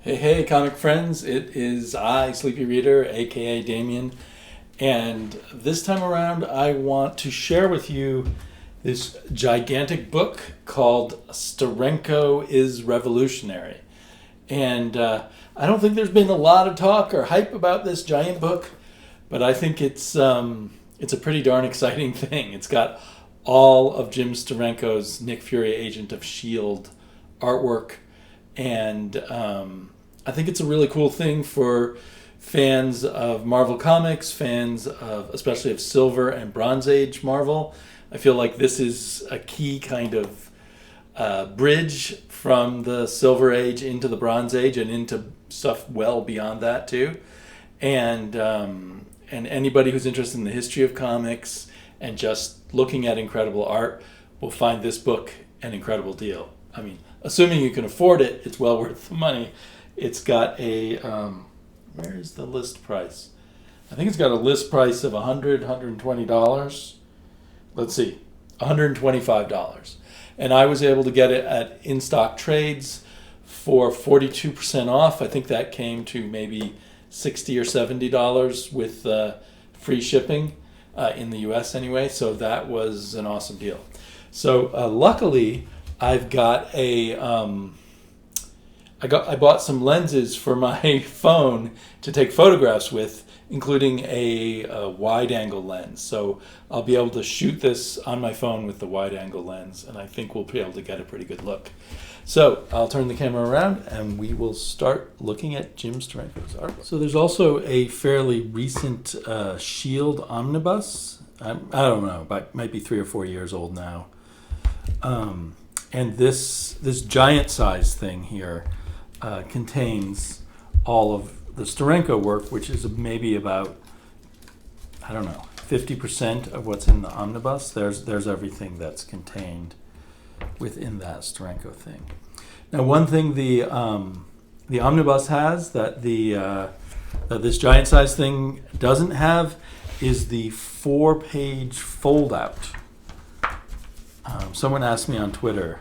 Hey, comic friends. It is I, Sleepy Reader, aka Damien. And this time around, I want to share with you this gigantic book called Steranko is Revolutionary. And I don't think there's been a lot of talk or hype about this giant book, but I think it's a pretty darn exciting thing. It's got all of Jim Steranko's Nick Fury, Agent of S.H.I.E.L.D. artwork, and I think it's a really cool thing for fans of Marvel Comics, fans of especially of Silver and Bronze Age Marvel. I feel like this is a key kind of bridge from the Silver Age into the Bronze Age and into stuff well beyond that too. And anybody who's interested in the history of comics and just looking at incredible art will find this book an incredible deal. I mean, assuming you can afford it, it's well worth the money. It's got a, where is the list price? I think it's got a list price of $120. Let's see, $125. And I was able to get it at in-stock trades for 42% off. I think that came to maybe $60 or $70 with free shipping in the US anyway. So that was an awesome deal. So luckily, I've got I bought some lenses for my phone to take photographs with, including a wide-angle lens. So I'll be able to shoot this on my phone with the wide-angle lens, and I think we'll be able to get a pretty good look. So I'll turn the camera around, and we will start looking at Jim Steranko's artwork. So there's also a fairly recent S.H.I.E.L.D. omnibus. I don't know, but might be 3 or 4 years old now. And this giant size thing here contains all of the Steranko work, which is maybe about, 50% of what's in the omnibus. There's everything that's contained within that Steranko thing. Now, one thing the omnibus has that that this giant size thing doesn't have is the 4-page fold out. Someone asked me on Twitter,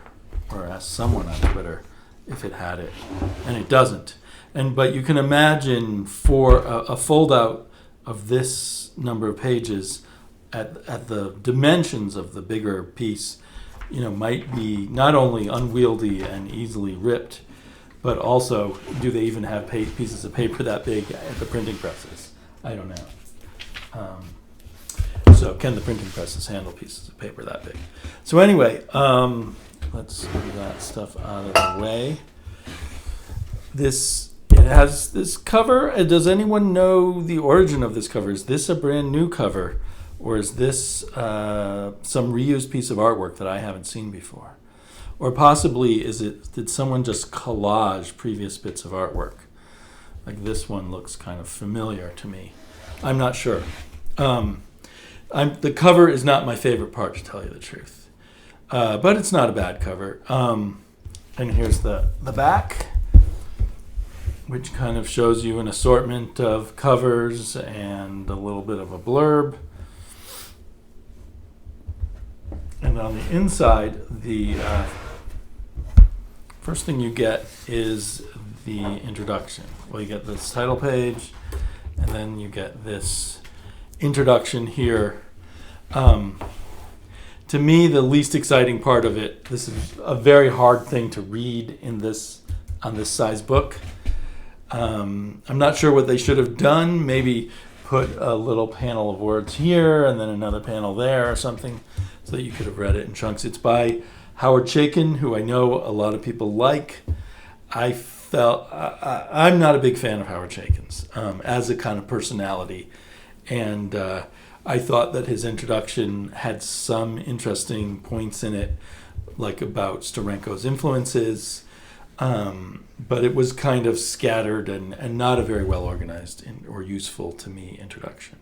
or asked someone on Twitter, if it had it, and it doesn't. But you can imagine for a fold out of this number of pages at the dimensions of the bigger piece, might be not only unwieldy and easily ripped, but also do they even have pieces of paper that big at the printing presses? I don't know. So can the printing presses handle pieces of paper that big? So anyway, let's get that stuff out of the way. It has this cover. Does anyone know the origin of this cover? Is this a brand new cover, or is this some reused piece of artwork that I haven't seen before? Or possibly did someone just collage previous bits of artwork? Like this one looks kind of familiar to me. I'm not sure. The cover is not my favorite part, to tell you the truth. But it's not a bad cover. And here's the back, which kind of shows you an assortment of covers and a little bit of a blurb. And on the inside, the first thing you get is the introduction. Well, you get this title page, and then you get this introduction here. To me, the least exciting part of it, this is a very hard thing to read on this size book. I'm not sure what they should have done. Maybe put a little panel of words here and then another panel there or something so that you could have read it in chunks. It's by Howard Chaykin, who I know a lot of people like. I'm not a big fan of Howard Chaykin's as a kind of personality. And I thought that his introduction had some interesting points in it, like about Steranko's influences, but it was kind of scattered and not a very well organized or useful to me introduction.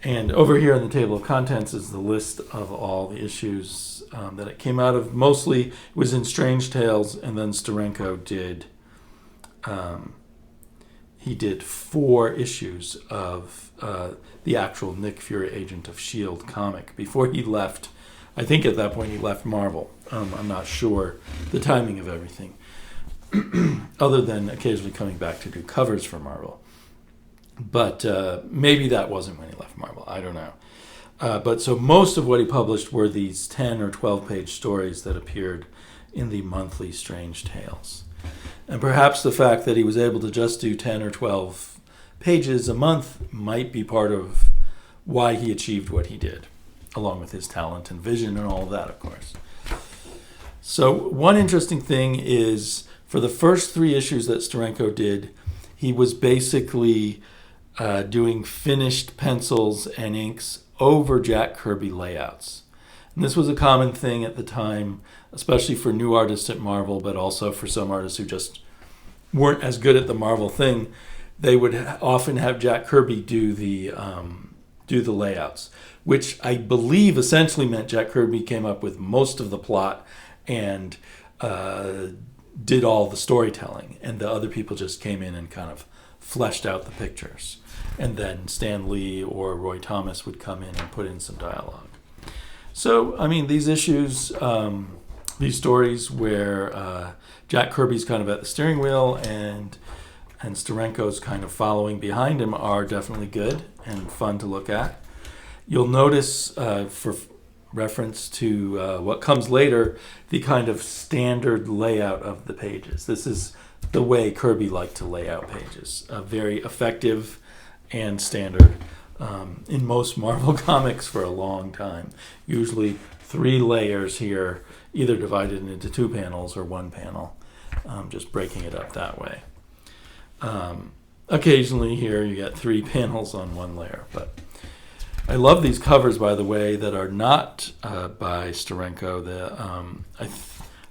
And over here in the table of contents is the list of all the issues that it came out of. Mostly it was in Strange Tales, and then Steranko did he did 4 issues of the actual Nick Fury, Agent of S.H.I.E.L.D. comic before he left. I think at that point he left Marvel. I'm not sure the timing of everything. other than occasionally coming back to do covers for Marvel. But maybe that wasn't when he left Marvel. I don't know. But so most of what he published were these 10 or 12-page stories that appeared in the monthly Strange Tales. And perhaps the fact that he was able to just do 10 or 12 pages a month might be part of why he achieved what he did, along with his talent and vision and all of that, of course. So one interesting thing is, for the first 3 issues that Steranko did, he was basically doing finished pencils and inks over Jack Kirby layouts. And this was a common thing at the time, especially for new artists at Marvel, but also for some artists who just weren't as good at the Marvel thing. They would often have Jack Kirby do the layouts, which I believe essentially meant Jack Kirby came up with most of the plot and did all the storytelling, and the other people just came in and kind of fleshed out the pictures. And then Stan Lee or Roy Thomas would come in and put in some dialogue. So, I mean, these issues, these stories where Jack Kirby's kind of at the steering wheel and Steranko's kind of following behind him are definitely good and fun to look at. You'll notice, for reference to what comes later, the kind of standard layout of the pages. This is the way Kirby liked to lay out pages. Very effective and standard in most Marvel comics for a long time. Usually 3 layers here, either divided into 2 panels or 1 panel, just breaking it up that way. Occasionally here you get 3 panels on 1 layer. But I love these covers, by the way, that are not by Steranko.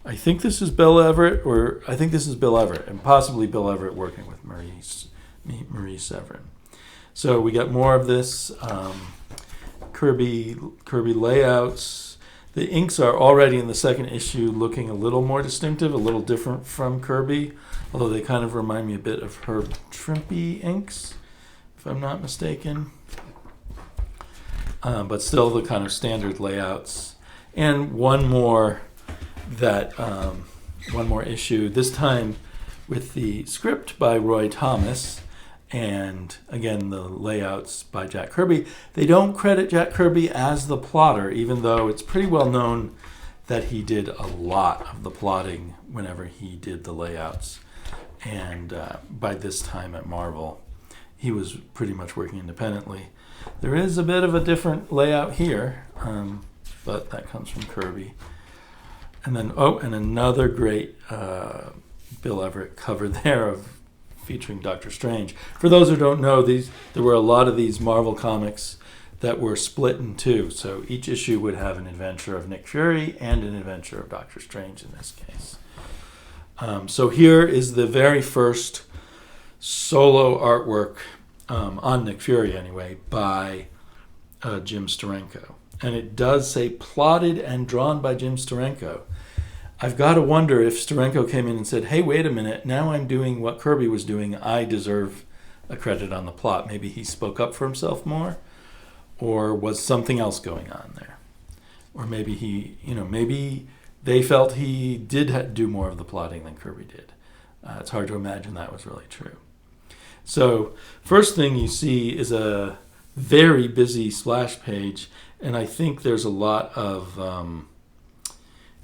I think this is Bill Everett, and possibly Bill Everett working with Marie Severin. So we got more of this Kirby layouts. The inks are already in the second issue looking a little more distinctive, a little different from Kirby, although they kind of remind me a bit of Herb Trimpe inks, if I'm not mistaken. But still the kind of standard layouts. And one more issue, this time with the script by Roy Thomas, and again the layouts by Jack Kirby. They don't credit Jack Kirby as the plotter, even though it's pretty well known that he did a lot of the plotting whenever he did the layouts. And by this time at Marvel, he was pretty much working independently. There is a bit of a different layout here, but that comes from Kirby. And then, and another great Bill Everett cover there featuring Doctor Strange. For those who don't know, there were a lot of these Marvel comics that were split in 2. So each issue would have an adventure of Nick Fury and an adventure of Doctor Strange in this case. So here is the very first solo artwork on Nick Fury, anyway, by Jim Steranko. And it does say plotted and drawn by Jim Steranko. I've got to wonder if Steranko came in and said, hey, wait a minute, now I'm doing what Kirby was doing. I deserve a credit on the plot. Maybe he spoke up for himself more, or was something else going on there? Or maybe maybe they felt he did do more of the plotting than Kirby did. It's hard to imagine that was really true. So first thing you see is a very busy splash page, and I think there's a lot of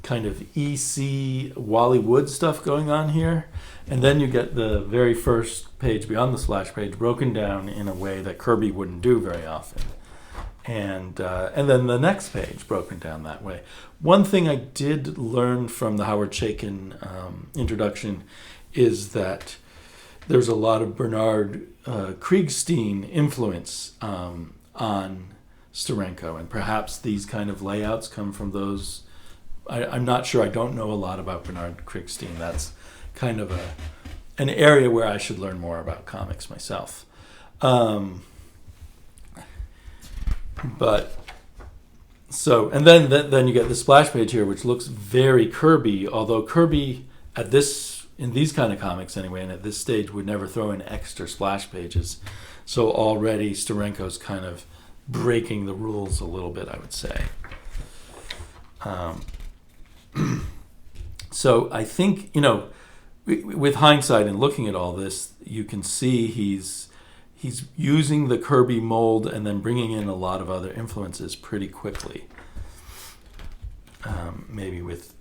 kind of EC Wally Wood stuff going on here. And then you get the very first page beyond the splash page broken down in a way that Kirby wouldn't do very often. And then the next page broken down that way. One thing I did learn from the Howard Chaykin introduction is that there's a lot of Bernard Krigstein influence on Steranko, and perhaps these kind of layouts come from those. I'm not sure. I don't know a lot about Bernard Krigstein. That's kind of an area where I should learn more about comics myself. But so, and then you get the splash page here, which looks very Kirby, although Kirby in these kind of comics anyway, and at this stage would never throw in extra splash pages. So already Steranko's kind of breaking the rules a little bit, I would say. So I think, with hindsight and looking at all this, you can see he's using the Kirby mold and then bringing in a lot of other influences pretty quickly. Maybe with,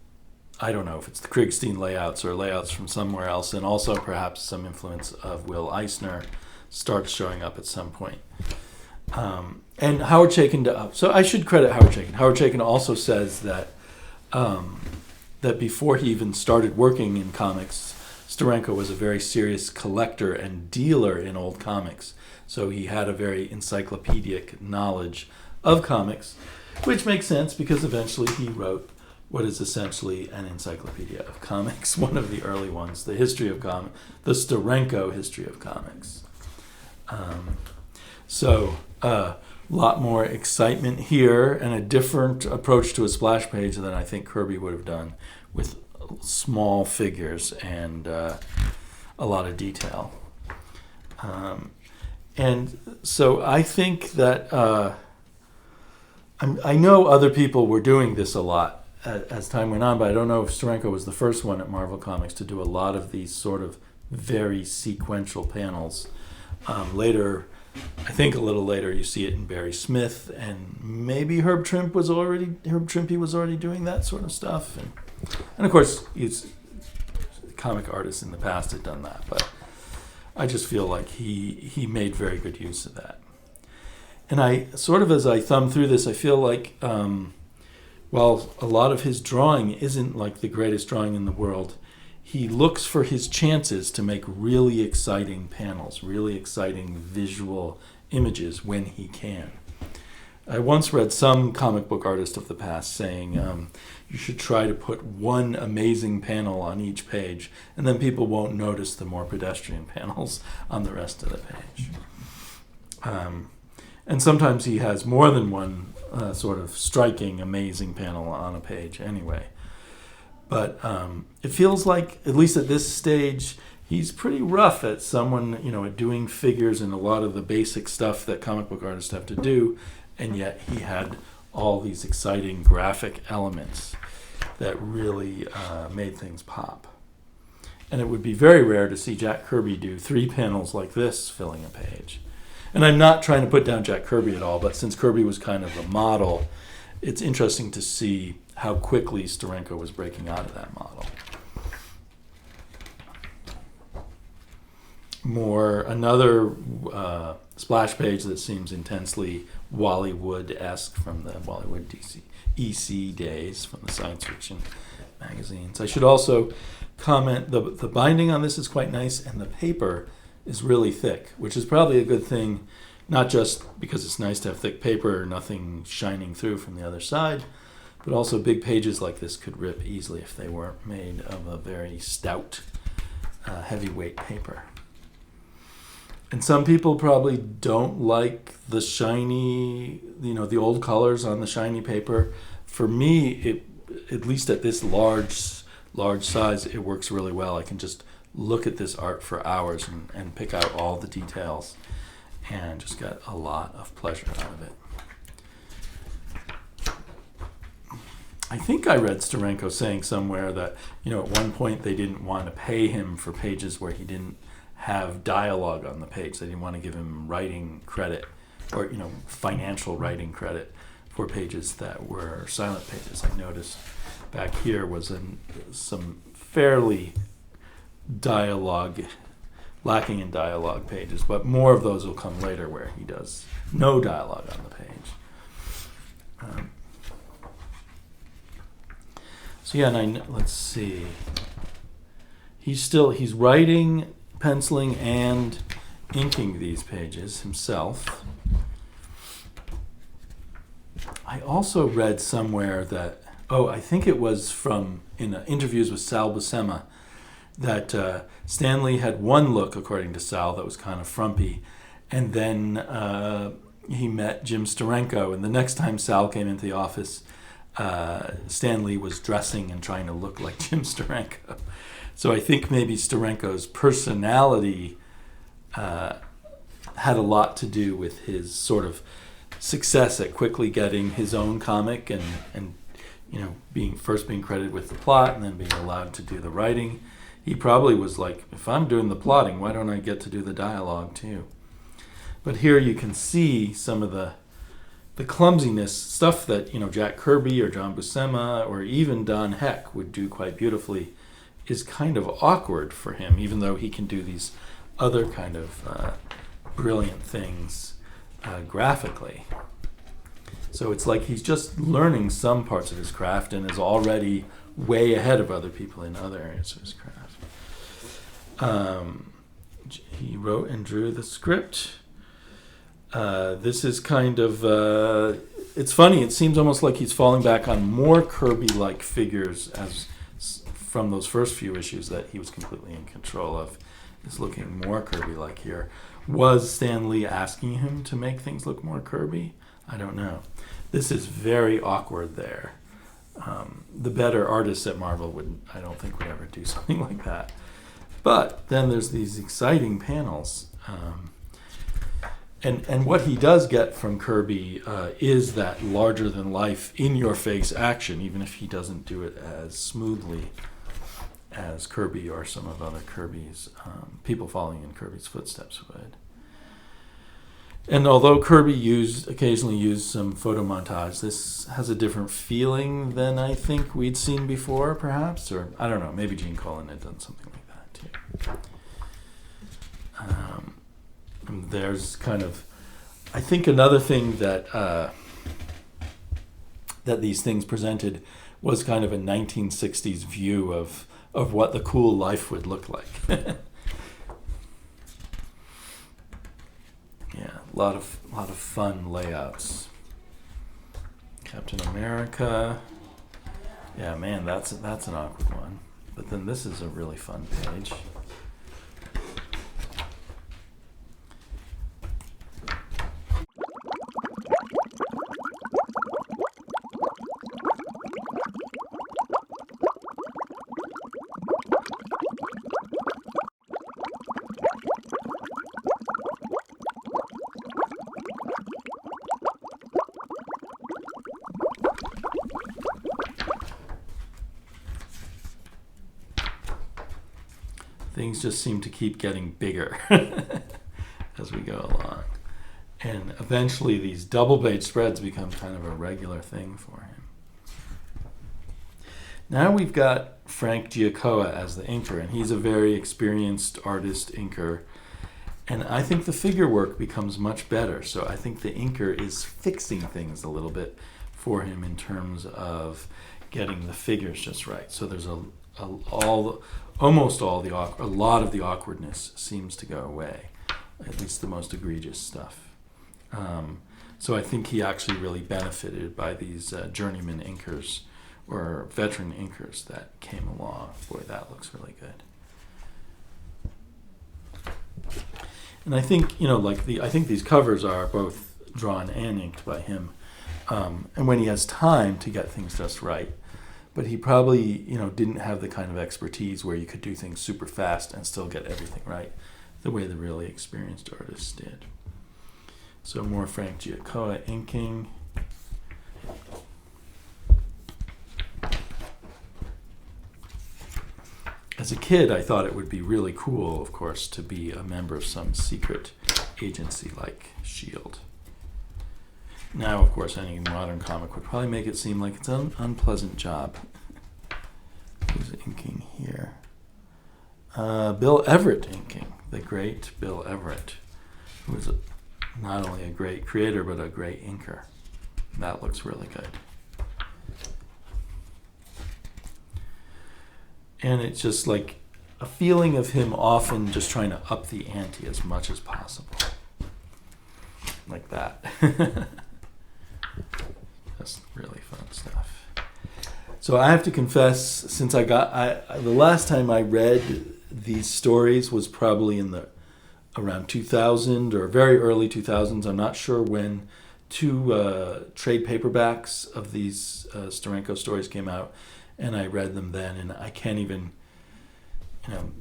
I don't know if it's the Kriegstein layouts or layouts from somewhere else, and also perhaps some influence of Will Eisner starts showing up at some point. And Howard Chaykin, so I should credit Howard Chaykin. Howard Chaykin also says that that before he even started working in comics, Steranko was a very serious collector and dealer in old comics. So he had a very encyclopedic knowledge of comics, which makes sense because eventually he wrote what is essentially an encyclopedia of comics, one of the early ones, the history of comics, the Steranko history of comics. So a lot more excitement here and a different approach to a splash page than I think Kirby would have done, with small figures and a lot of detail. And so I think that I know other people were doing this a lot as time went on, but I don't know if Steranko was the first one at Marvel Comics to do a lot of these sort of very sequential panels. Later, I think a little later, you see it in Barry Smith, and maybe Herb Trimpe was already doing that sort of stuff, and of course, comic artists in the past had done that, but I just feel like he made very good use of that. And I sort of, as I thumb through this, I feel like while a lot of his drawing isn't like the greatest drawing in the world, he looks for his chances to make really exciting panels, really exciting visual images when he can. I once read some comic book artist of the past saying you should try to put one amazing panel on each page, and then people won't notice the more pedestrian panels on the rest of the page. And sometimes he has more than one sort of striking, amazing panel on a page anyway. But it feels like, at least at this stage, he's pretty rough at at doing figures and a lot of the basic stuff that comic book artists have to do, and yet he had all these exciting graphic elements that really made things pop. And it would be very rare to see Jack Kirby do 3 panels like this filling a page. And I'm not trying to put down Jack Kirby at all, but since Kirby was kind of the model, it's interesting to see how quickly Steranko was breaking out of that model. Another splash page that seems intensely Wally-Wood-esque from the Wally-Wood EC days from the science fiction magazines. I should also comment, the binding on this is quite nice, and the paper is really thick, which is probably a good thing, not just because it's nice to have thick paper, nothing shining through from the other side, but also big pages like this could rip easily if they weren't made of a very stout, heavyweight paper. And some people probably don't like the shiny, the old colors on the shiny paper. For me, at least at this large size, it works really well. I can just look at this art for hours and pick out all the details and just get a lot of pleasure out of it. I think I read Steranko saying somewhere that, at one point they didn't want to pay him for pages where he didn't have dialogue on the page. They didn't want to give him writing credit or, financial writing credit for pages that were silent pages. I noticed back here was some fairly lacking in dialogue pages, but more of those will come later where he does no dialogue on the page. Let's see. He's writing, penciling, and inking these pages himself. I also read somewhere that, I think it was in interviews with Sal Buscema, that Stan Lee had one look, according to Sal, that was kind of frumpy, and then he met Jim Steranko, and the next time Sal came into the office, Stan Lee was dressing and trying to look like Jim Steranko. So I think maybe Steranko's personality had a lot to do with his sort of success at quickly getting his own comic and being credited with the plot and then being allowed to do the writing. He probably was like, if I'm doing the plotting, why don't I get to do the dialogue too? But here you can see some of the clumsiness, stuff that Jack Kirby or John Buscema or even Don Heck would do quite beautifully, is kind of awkward for him, even though he can do these other kind of brilliant things graphically. So it's like he's just learning some parts of his craft and is already way ahead of other people in other areas of his craft. He wrote and drew the script. This is kind of, it's funny, it seems almost like he's falling back on more Kirby-like figures as from those first few issues that he was completely in control of. It's looking more Kirby-like here. Was Stan Lee asking him to make things look more Kirby? I don't know. This is very awkward there. The better artists at Marvel I don't think would ever do something like that. But then there's these exciting panels. And what he does get from Kirby is that larger-than-life, in-your-face action, even if he doesn't do it as smoothly as Kirby or some of other Kirby's, people following in Kirby's footsteps would. And although Kirby occasionally used some photo montage, this has a different feeling than I think we'd seen before, perhaps. Or, I don't know, maybe Gene Colan had done something like that, too. And there's kind of, I think another thing that that these things presented was kind of a 1960s view of what the cool life would look like. Yeah, a lot of fun layouts. Captain America. Yeah, man, that's an awkward one. But then this is a really fun page. Things just seem to keep getting bigger as we go along. And eventually these double-page spreads become kind of a regular thing for him. Now we've got Frank Giacoa as the inker, and he's a very experienced artist inker. And I think the figure work becomes much better. So I think the inker is fixing things a little bit for him in terms of getting the figures just right. So there's a lot of the awkwardness seems to go away, at least the most egregious stuff. So I think he actually really benefited by these journeyman inkers or veteran inkers that came along. Boy, that looks really good. And I think I think these covers are both drawn and inked by him. And when he has time to get things just right. But he probably, didn't have the kind of expertise where you could do things super fast and still get everything right, the way the really experienced artists did. So more Frank Giacoa inking. As a kid, I thought it would be really cool, of course, to be a member of some secret agency like S.H.I.E.L.D. Now, of course, any modern comic would probably make it seem like it's an unpleasant job. Who's inking here? Bill Everett inking, the great Bill Everett, who was not only a great creator, but a great inker. That looks really good. And it's just like a feeling of him often just trying to up the ante as much as possible. Like that. That's really fun stuff. So I have to confess, since the last time I read these stories was probably around 2000 or very early 2000s. I'm not sure when. Two trade paperbacks of these Steranko stories came out, and I read them then, and I can't even,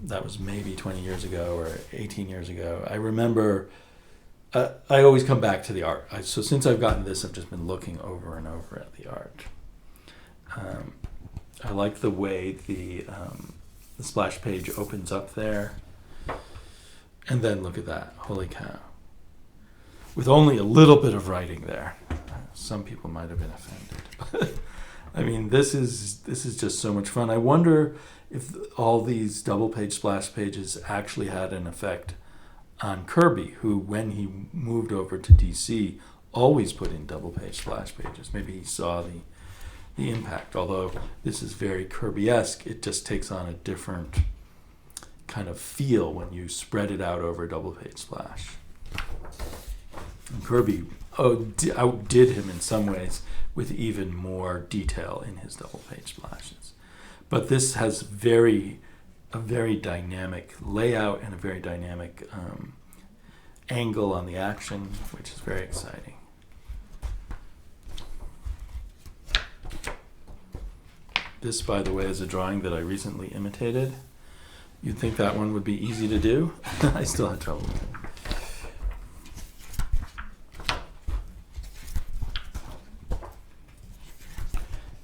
that was maybe 20 years ago or 18 years ago. I remember, I always come back to the art. So since I've gotten this, I've just been looking over and over at the art. I like the way the The splash page opens up there. And then look at that. Holy cow. With only a little bit of writing there. Some people might have been offended. I mean, this is just so much fun. I wonder if all these double page splash pages actually had an effect on Kirby, who, when he moved over to DC, always put in double page splash pages. Maybe he saw the impact. Although this is very Kirby-esque, it just takes on a different kind of feel when you spread it out over a double page splash. And Kirby outdid him in some ways with even more detail in his double page splashes. But this has a very dynamic layout and a very dynamic angle on the action, which is very exciting. This, by the way, is a drawing that I recently imitated. You'd think that one would be easy to do. I still had trouble with it.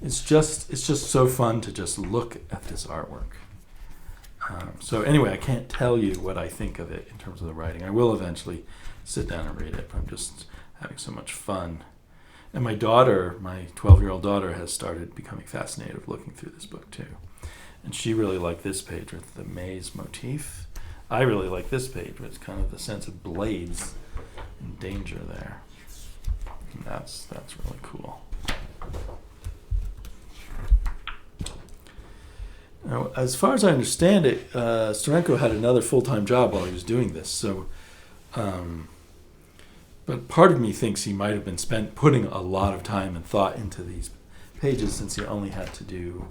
It's just so fun to just look at this artwork. So anyway, I can't tell you what I think of it in terms of the writing. I will eventually sit down and read it, but I'm just having so much fun. And my daughter, my 12-year-old daughter, has started becoming fascinated with looking through this book too. And she really liked this page with the maze motif. I really like this page with kind of the sense of blades and danger there. And that's really cool. Now, as far as I understand it, Steranko had another full-time job while he was doing this. So, but part of me thinks he might have been spent putting a lot of time and thought into these pages, since he only had to do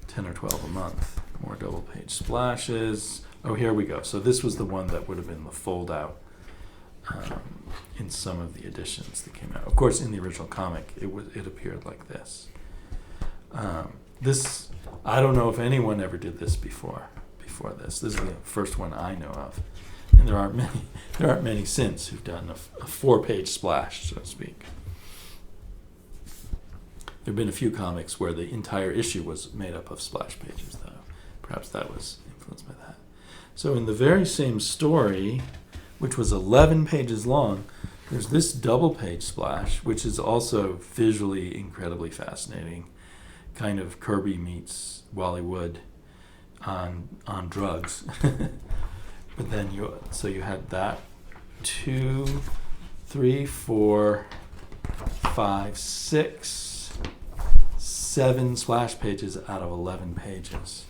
10 or 12 a month. More double page splashes. Oh, here we go. So this was the one that would have been the fold out in some of the editions that came out. Of course, in the original comic, it appeared like this. This, I don't know if anyone ever did this before this. This is the first one I know of. And there aren't many since who've done a 4-page splash, so to speak. There have been a few comics where the entire issue was made up of splash pages, though. Perhaps that was influenced by that. So in the very same story, which was 11 pages long, there's this double-page splash, which is also visually incredibly fascinating. Kind of Kirby meets Wally Wood on drugs. But then you had that 2, 3, 4, 5, 6, 7 splash pages out of 11 pages.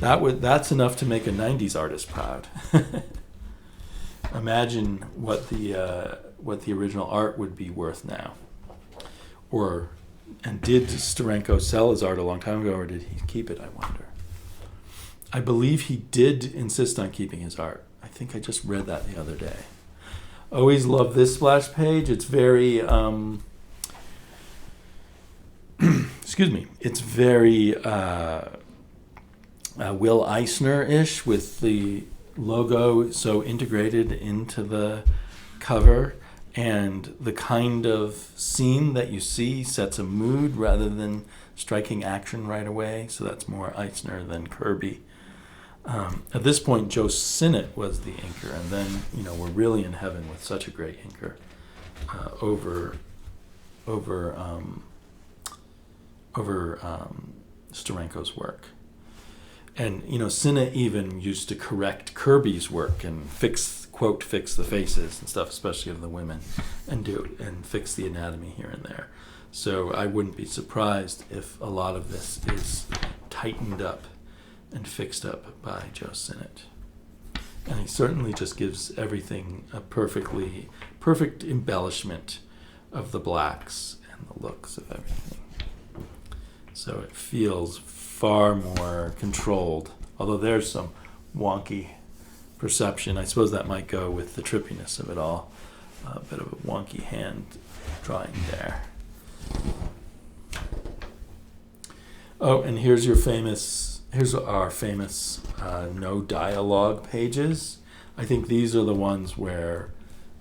That's enough to make a 90s artist proud. Imagine what the original art would be worth now. And did Steranko sell his art a long time ago, or did he keep it, I wonder? I believe he did insist on keeping his art. I think I just read that the other day. Always love this splash page. It's very, excuse me, it's very Will Eisner-ish, with the logo so integrated into the cover. And the kind of scene that you see sets a mood rather than striking action right away. So that's more Eisner than Kirby. At this point, Joe Sinnott was the inker, and then we're really in heaven with such a great inker over Steranko's work. And Sinnott even used to correct Kirby's work and fix the faces and stuff, especially of the women, and fix the anatomy here and there. So I wouldn't be surprised if a lot of this is tightened up and fixed up by Joe Sinnott. And he certainly just gives everything a perfect embellishment of the blacks and the looks of everything. So it feels far more controlled, although there's some wonky perception. I suppose that might go with the trippiness of it all. A bit of a wonky hand drawing there. Oh, and here's our famous no dialogue pages. I think these are the ones where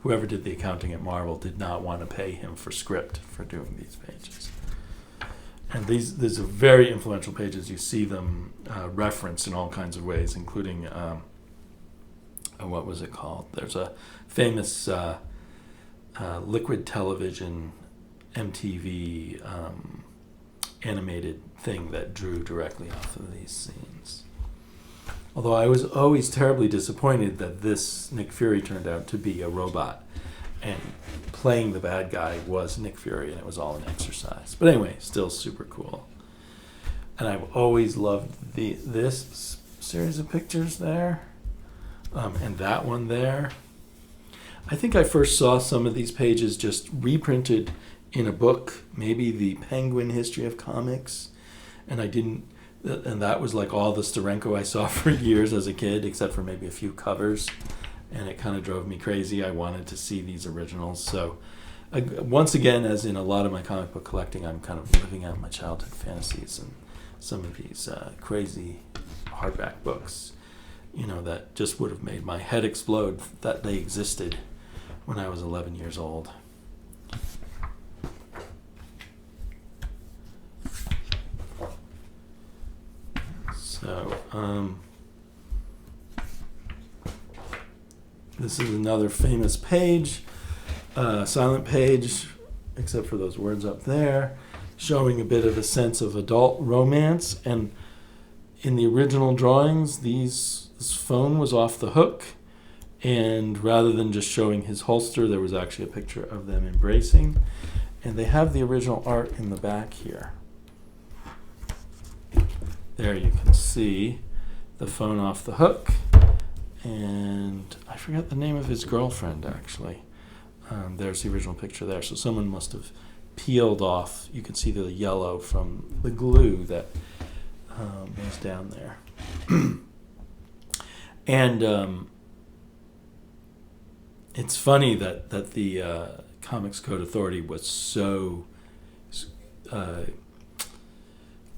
whoever did the accounting at Marvel did not want to pay him for script for doing these pages. And these are very influential pages. You see them referenced in all kinds of ways, including, what was it called? There's a famous liquid television MTV animated thing that drew directly off of these scenes. Although I was always terribly disappointed that this Nick Fury turned out to be a robot, and playing the bad guy was Nick Fury, and it was all an exercise. But anyway, still super cool. And I've always loved this series of pictures there, and that one there. I think I first saw some of these pages just reprinted in a book, maybe the Penguin History of Comics, and that was like all the Steranko I saw for years as a kid, except for maybe a few covers, and it kind of drove me crazy. I wanted to see these originals. So once again, as in a lot of my comic book collecting, I'm kind of living out my childhood fantasies, and some of these crazy hardback books, that just would have made my head explode that they existed when I was 11 years old. So, this is another famous page, silent page, except for those words up there, showing a bit of a sense of adult romance. And in the original drawings, this phone was off the hook, and rather than just showing his holster, there was actually a picture of them embracing. And they have the original art in the back here. There you can see the phone off the hook, and I forgot the name of his girlfriend, actually. There's the original picture there. So someone must have peeled off. You can see the yellow from the glue that was down there. And it's funny that the Comics Code Authority was so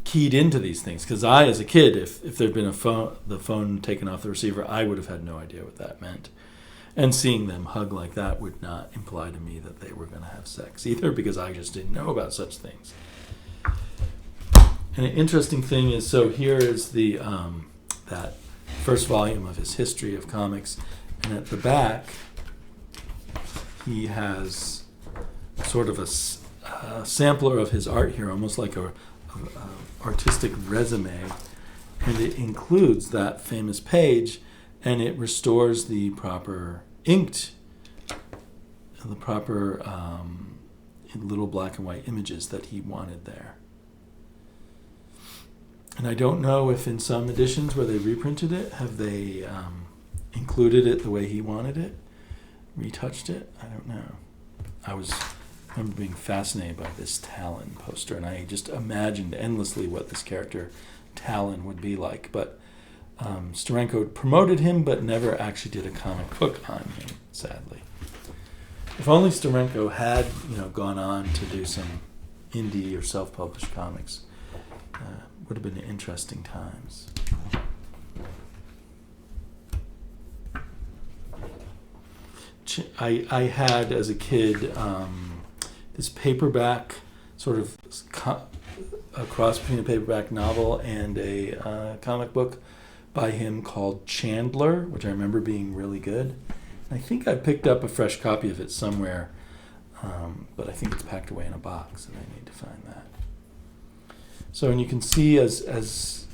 keyed into these things, because I, as a kid, if there'd been the phone taken off the receiver, I would have had no idea what that meant. And seeing them hug like that would not imply to me that they were going to have sex either, because I just didn't know about such things. And an interesting thing is, so here is the that first volume of his History of Comics, and at the back he has sort of a sampler of his art here, almost like a artistic resume, and it includes that famous page, and it restores the proper inked, the proper little black and white images that he wanted there. And I don't know if in some editions where they reprinted it, have they included it the way he wanted it, retouched it? I don't know. I remember being fascinated by this Talon poster, and I just imagined endlessly what this character Talon would be like. But Steranko promoted him, but never actually did a comic book on him, sadly. If only Steranko had, gone on to do some indie or self-published comics, would have been interesting times. I had, as a kid, this paperback, sort of a cross between a paperback novel and a comic book by him called Chandler, which I remember being really good. I think I picked up a fresh copy of it somewhere, but I think it's packed away in a box, and I need to find that. So, and you can see as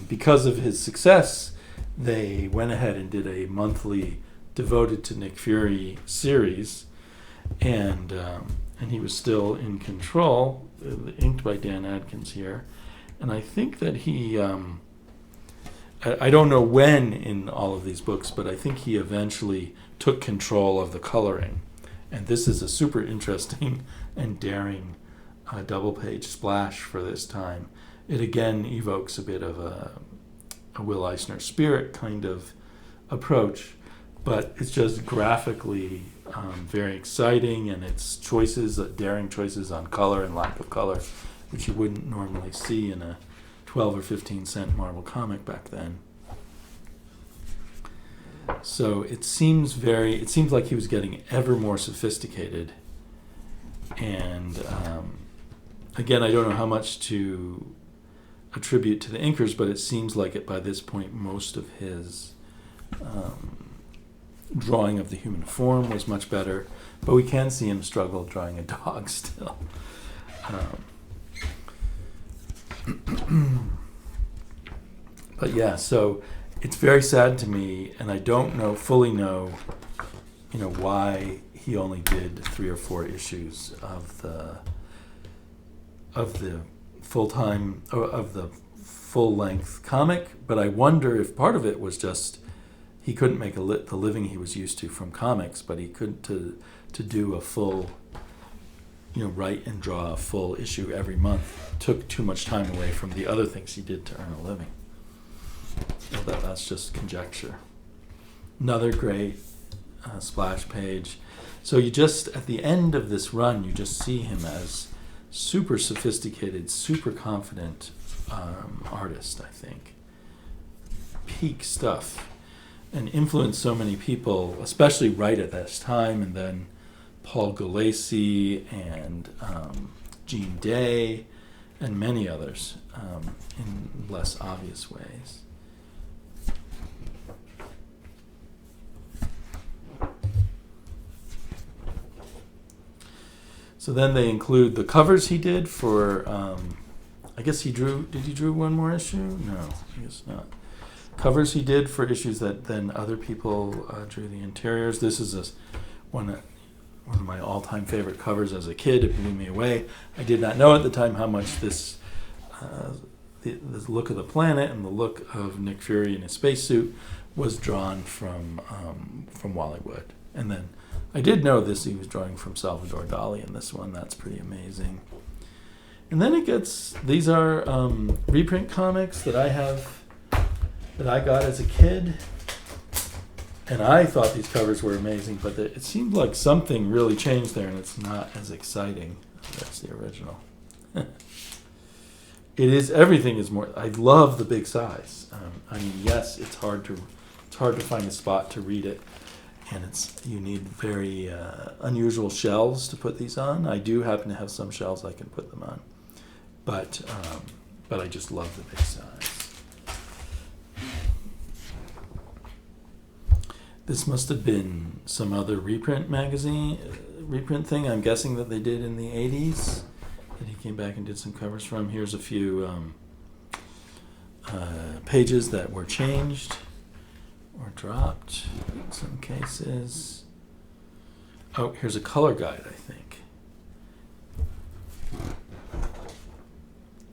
because of his success, they went ahead and did a monthly devoted to Nick Fury series, and he was still in control, inked by Dan Adkins here. And I think that he, I don't know when in all of these books, but I think he eventually took control of the coloring. And this is a super interesting and daring double-page splash for this time. It again evokes a bit of a Will Eisner Spirit kind of approach, but it's just graphically very exciting, and it's daring choices on color and lack of color, which you wouldn't normally see in a 12 or 15 cent Marvel comic back then. So it seems like he was getting ever more sophisticated, and again, I don't know how much to attribute to the inkers, but it seems like by this point most of his drawing of the human form was much better, but we can see him struggle drawing a dog still. But yeah, so it's very sad to me, and I don't fully know, why he only did 3 or 4 issues of the full-length comic. But I wonder if part of it was just he couldn't make the living he was used to from comics, but he couldn't to do a full, write and draw a full issue every month took too much time away from the other things he did to earn a living. So that's just conjecture. Another great splash page. So you just, at the end of this run, you just see him as super sophisticated, super confident artist, I think. Peak stuff. And influenced so many people, especially right at this time, and then Paul Gulacy and Gene Day and many others in less obvious ways. So then they include the covers he did for, I guess did he draw one more issue? No, I guess not. Covers he did for issues that then other people drew the interiors. This is one of my all-time favorite covers as a kid. It blew me away. I did not know at the time how much this look of the planet and the look of Nick Fury in his spacesuit was drawn from Wally Wood. And then I did know he was drawing from Salvador Dali in this one. That's pretty amazing. And then these are reprint comics that I got as a kid. And I thought these covers were amazing, but it seemed like something really changed there, and it's not as exciting. That's the original. Everything is more. I love the big size. Yes, it's hard to find a spot to read it, and you need very unusual shelves to put these on. I do happen to have some shelves I can put them on, but I just love the big size. This must have been some other reprint thing. I'm guessing that they did in the 80s. That he came back and did some covers from. Here's a few pages that were changed or dropped in some cases. Oh, here's a color guide, I think.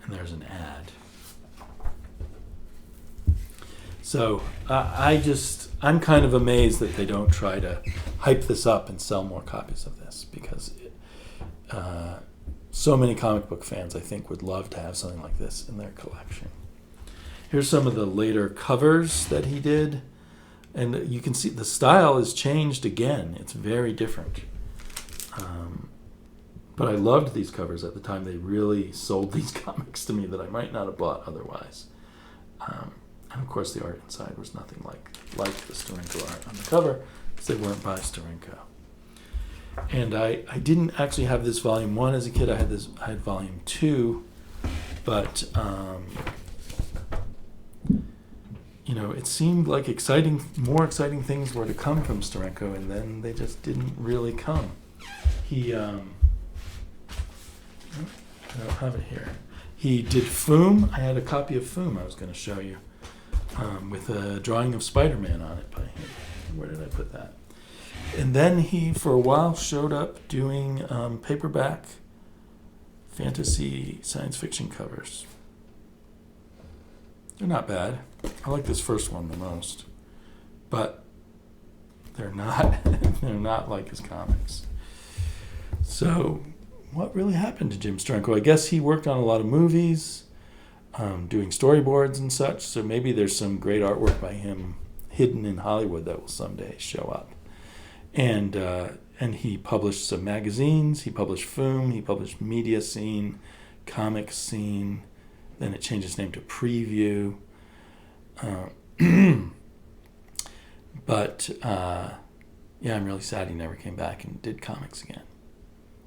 And there's an ad. So I'm kind of amazed that they don't try to hype this up and sell more copies of this, because so many comic book fans, I think, would love to have something like this in their collection. Here's some of the later covers that he did, and you can see the style has changed again. It's very different. But I loved these covers at the time. They really sold these comics to me that I might not have bought otherwise. And of course, the art inside was nothing like the Steranko art on the cover, because they weren't by Steranko. And I didn't actually have this volume 1 as a kid. I had volume 2, but it seemed like more exciting things were to come from Steranko, and then they just didn't really come. I don't have it here. He did Foom. I had a copy of Foom I was going to show you, with a drawing of Spider-Man on it by him. Where did I put that? And then he, for a while, showed up doing paperback fantasy science fiction covers. They're not bad. I like this first one the most, but they're not like his comics. So, what really happened to Jim Steranko? I guess he worked on a lot of movies, doing storyboards and such. So maybe there's some great artwork by him hidden in Hollywood that will someday show up. And he published some magazines. He published Foom. He published Media Scene, Comic Scene. Then it changed its name to Preview. But I'm really sad he never came back and did comics again.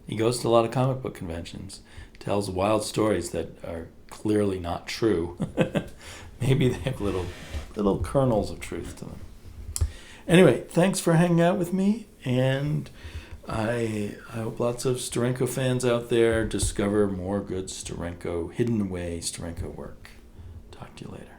He goes to a lot of comic book conventions, tells wild stories that are clearly not true. Maybe they have little kernels of truth to them. Anyway, thanks for hanging out with me, and I hope lots of Steranko fans out there discover more good Steranko, hidden away Steranko work. Talk to you later.